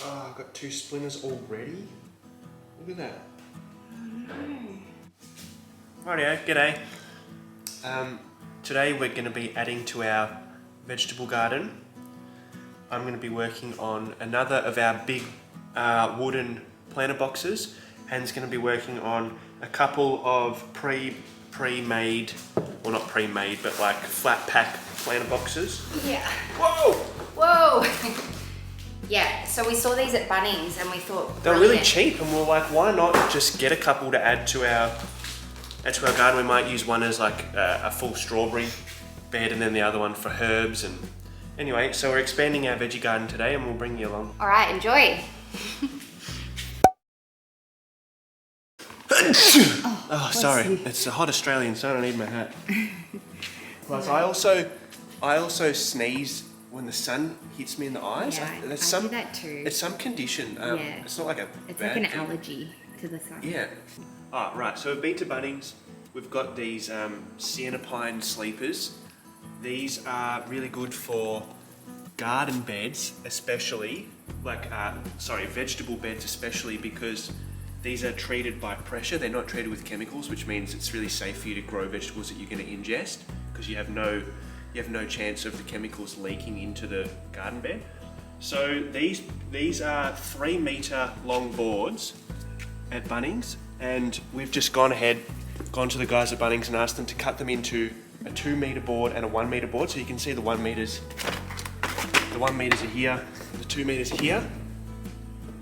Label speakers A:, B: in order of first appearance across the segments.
A: Oh, I've got 2 splinters already. Look at that. Rightio, g'day. Today we're going to be adding to our vegetable garden. I'm going to be working on another of our big wooden planter boxes, and it's going to be working on a couple of pre-made, well not pre-made, but like flat pack planter boxes.
B: Yeah.
A: Whoa!
B: Whoa! Yeah, so we saw these at Bunnings and we thought
A: they're really cheap, and we're like, why not just get a couple to add to our garden? We might use one as like a full strawberry bed and then the other one for herbs. And anyway, so we're expanding our veggie garden today and we'll bring you along.
B: All right, enjoy.
A: Oh, sorry. It's a hot Australian, so I don't need my hat. Plus, I also sneeze when the sun hits me in the eyes.
B: Yeah, I
A: do
B: that too.
A: It's some condition.
B: Yeah.
A: It's not like
B: It's
A: bad
B: like an
A: thing.
B: allergy to the sun.
A: Yeah. Oh, right, so we've been to Bunnings. We've got these Sienna pine sleepers. These are really good for garden beds, especially, vegetable beds especially, because these are treated by pressure. They're not treated with chemicals, which means it's really safe for you to grow vegetables that you're going to ingest, because you have no chance of the chemicals leaking into the garden bed. So these are 3 meter long boards at Bunnings, and we've just gone to the guys at Bunnings and asked them to cut them into a 2 meter board and a 1 meter board. So you can see the 1 meters are here, the 2 meters are here.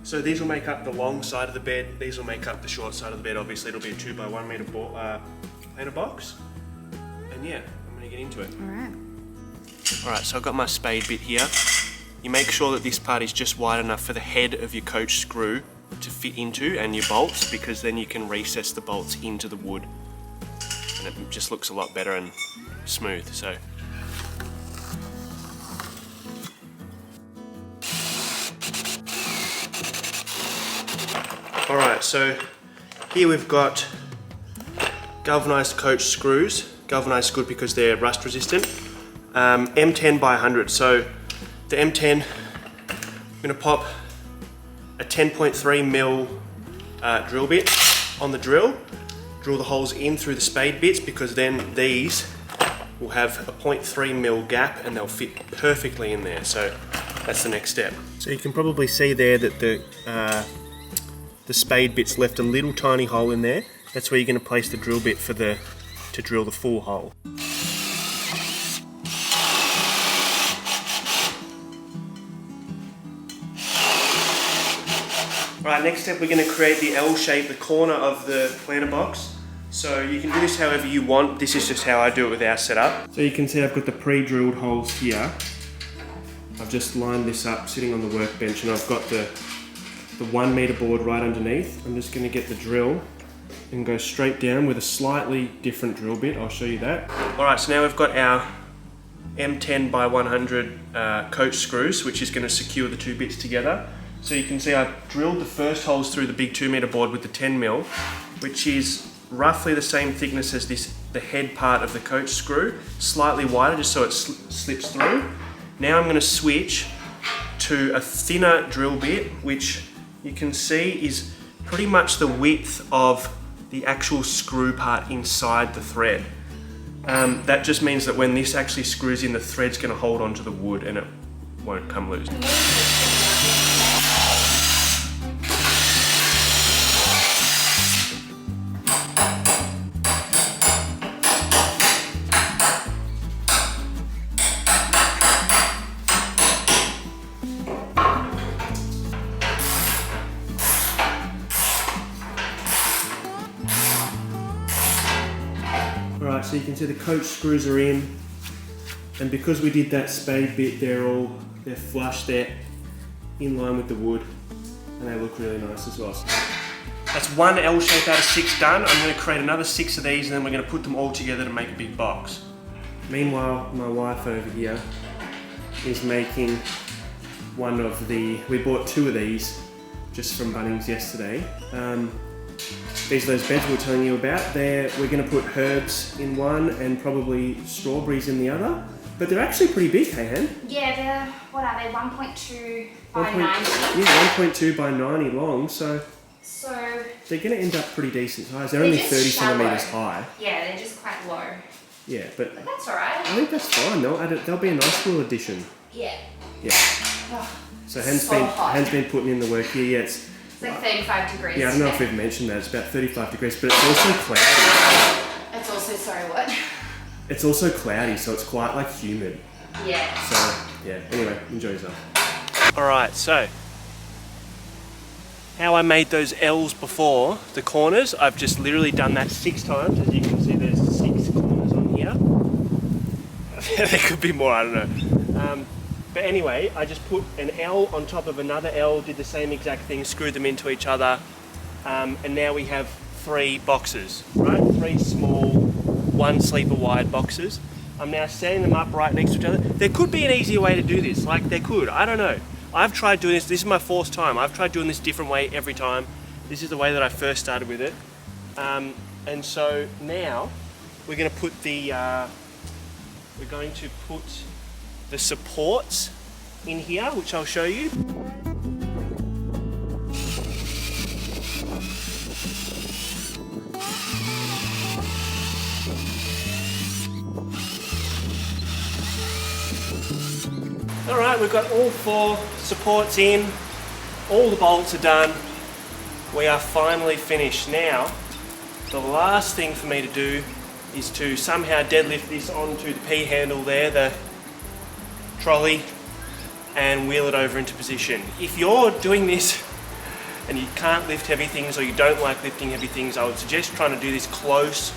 A: So these will make up the long side of the bed, these will make up the short side of the bed. Obviously it'll be a 2 by 1 meter planter box. And yeah, I'm gonna get into it. Alright, so I've got my spade bit here. You make sure that this part is just wide enough for the head of your coach screw to fit into, and your bolts, because then you can recess the bolts into the wood and it just looks a lot better and smooth. So alright, so here we've got galvanized coach screws. Galvanized is good because they're rust resistant. M10 by 100. So the M10, I'm going to pop a 10.3 mil drill bit on the drill the holes in through the spade bits, because then these will have a 0.3 mil gap and they'll fit perfectly in there. So that's the next step. So you can probably see there that the spade bit's left a little tiny hole in there. That's where you're going to place the drill bit to drill the full hole. Right, next step we're going to create the L shape, the corner of the planter box. So you can do this however you want. This is just how I do it with our setup. So you can see I've got the pre-drilled holes here. I've just lined this up sitting on the workbench, and I've got the 1 meter board right underneath. I'm just going to get the drill and go straight down with a slightly different drill bit. I'll show you that. Alright, so now we've got our M10 by 100 coach screws, which is going to secure the 2 bits together. So you can see I've drilled the first holes through the big 2 meter board with the 10 mil, which is roughly the same thickness as the head part of the coach screw, slightly wider just so it slips through. Now I'm going to switch to a thinner drill bit, which you can see is pretty much the width of the actual screw part inside the thread. That just means that when this actually screws in, the thread's going to hold onto the wood and it won't come loose. Alright, so you can see the coach screws are in, and because we did that spade bit, they're flush, they're in line with the wood, and they look really nice as well. That's 1 L shape out of 6 done. I'm going to create another 6 of these, and then we're going to put them all together to make a big box. Meanwhile, my wife over here is making we bought 2 of these just from Bunnings yesterday. These are those beds we were telling you about. We're going to put herbs in one and probably strawberries in the other. But they're actually pretty big, hey, Hen?
B: Yeah, they're, what are they, 1.2 by 90?
A: Yeah, 1.2 by 90 long, so they're going to end up pretty decent size. They're only 30 centimetres high.
B: Yeah, they're just quite low.
A: Yeah, but
B: that's alright.
A: I think that's fine. They'll be a nice little addition.
B: Yeah.
A: Yeah.
B: Oh,
A: so Hen's been putting in the work here. Yeah, it's
B: like 35 degrees.
A: Yeah, I don't know if we've mentioned that. It's about 35 degrees, but it's also cloudy.
B: It's also, sorry, what?
A: It's also cloudy, so it's quite like humid.
B: Yeah.
A: So, yeah, anyway, enjoy yourself. Alright, so how I made those L's before, the corners, I've just literally done that 6 times. As you can see, there's 6 corners on here. There could be more, I don't know. But anyway, I just put an L on top of another L, did the same exact thing, screwed them into each other, and now we have 3 boxes, right? 3 small, 1 sleeper wide boxes. I'm now setting them up right next to each other. There could be an easier way to do this, like there could, I don't know. I've tried doing this is my 4th time. I've tried doing this different way every time. This is the way that I first started with it. And so now we're going to put the supports in here, which I'll show you. Alright, we've got all 4 supports in, all the bolts are done, we are finally finished. Now, the last thing for me to do is to somehow deadlift this onto the P handle there, the trolley, and wheel it over into position. If you're doing this and you can't lift heavy things or you don't like lifting heavy things, I would suggest trying to do this close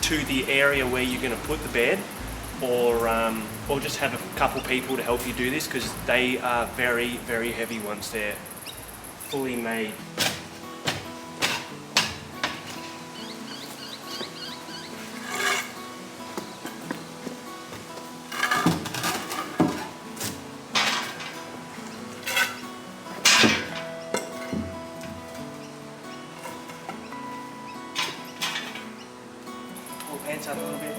A: to the area where you're going to put the bed, or just have a couple people to help you do this, because they are very, very heavy once they're fully made. Pull pants up a little bit.